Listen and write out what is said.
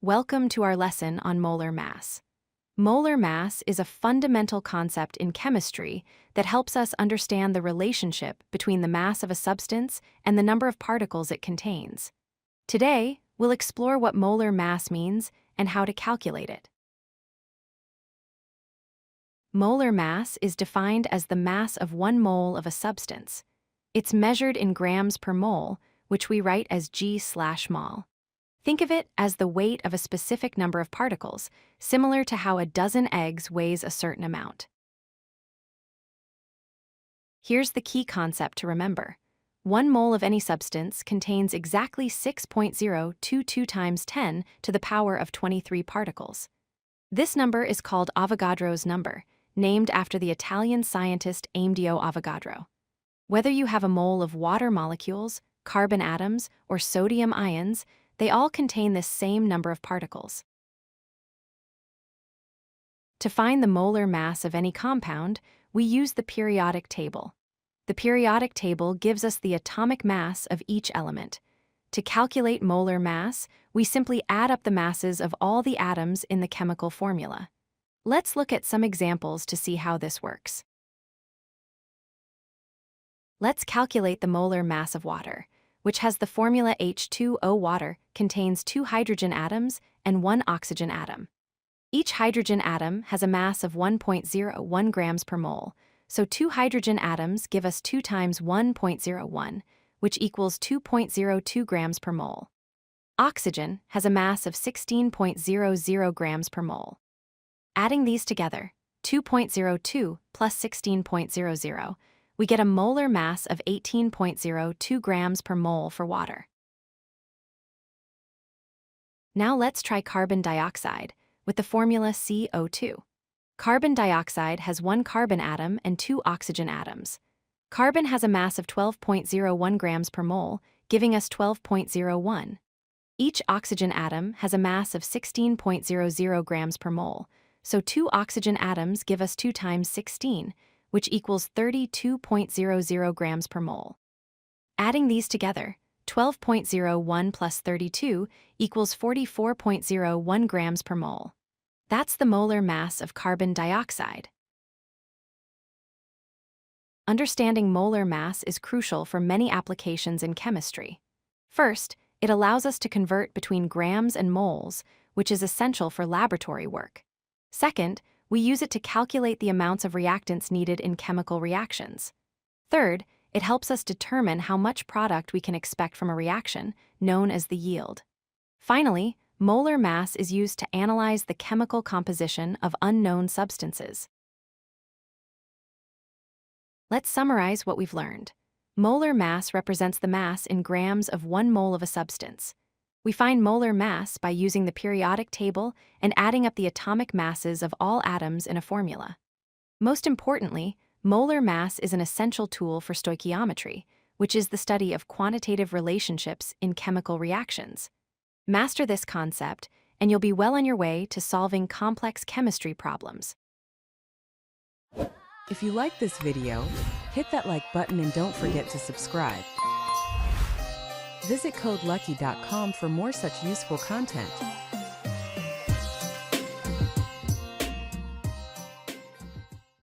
Welcome to our lesson on molar mass. Molar mass is a fundamental concept in chemistry that helps us understand the relationship between the mass of a substance and the number of particles it contains. Today, we'll explore what molar mass means and how to calculate it. Molar mass is defined as the mass of 1 mole of a substance. It's measured in grams per mole, which we write as g/mol. Think of it as the weight of a specific number of particles, similar to how a dozen eggs weighs a certain amount. Here's the key concept to remember. 1 mole of any substance contains exactly 6.022 times 10 to the power of 23 particles. This number is called Avogadro's number, named after the Italian scientist Amedeo Avogadro. Whether you have a mole of water molecules, carbon atoms, or sodium ions, they all contain this same number of particles. To find the molar mass of any compound, we use the periodic table. The periodic table gives us the atomic mass of each element. To calculate molar mass, we simply add up the masses of all the atoms in the chemical formula. Let's look at some examples to see how this works. Let's calculate the molar mass of water, which has the formula H2O. Water contains 2 hydrogen atoms and 1 oxygen atom. Each hydrogen atom has a mass of 1.01 grams per mole, so 2 hydrogen atoms give us 2 times 1.01, which equals 2.02 grams per mole. Oxygen has a mass of 16.00 grams per mole. Adding these together, 2.02 plus 16.00, we get a molar mass of 18.02 grams per mole for water. Now let's try carbon dioxide with the formula CO2. Carbon dioxide has 1 carbon atom and 2 oxygen atoms. Carbon has a mass of 12.01 grams per mole, giving us 12.01. Each oxygen atom has a mass of 16.00 grams per mole, so 2 oxygen atoms give us 2 times 16, which equals 32.00 grams per mole. Adding these together, 12.01 plus 32 equals 44.01 grams per mole. That's the molar mass of carbon dioxide. Understanding molar mass is crucial for many applications in chemistry. First, it allows us to convert between grams and moles, which is essential for laboratory work. Second, we use it to calculate the amounts of reactants needed in chemical reactions. Third, it helps us determine how much product we can expect from a reaction, known as the yield. Finally, molar mass is used to analyze the chemical composition of unknown substances. Let's summarize what we've learned. Molar mass represents the mass in grams of 1 mole of a substance. We find molar mass by using the periodic table and adding up the atomic masses of all atoms in a formula. Most importantly, molar mass is an essential tool for stoichiometry, which is the study of quantitative relationships in chemical reactions. Master this concept, and you'll be well on your way to solving complex chemistry problems. If you like this video, hit that like button and don't forget to subscribe. Visit codelucky.com for more such useful content.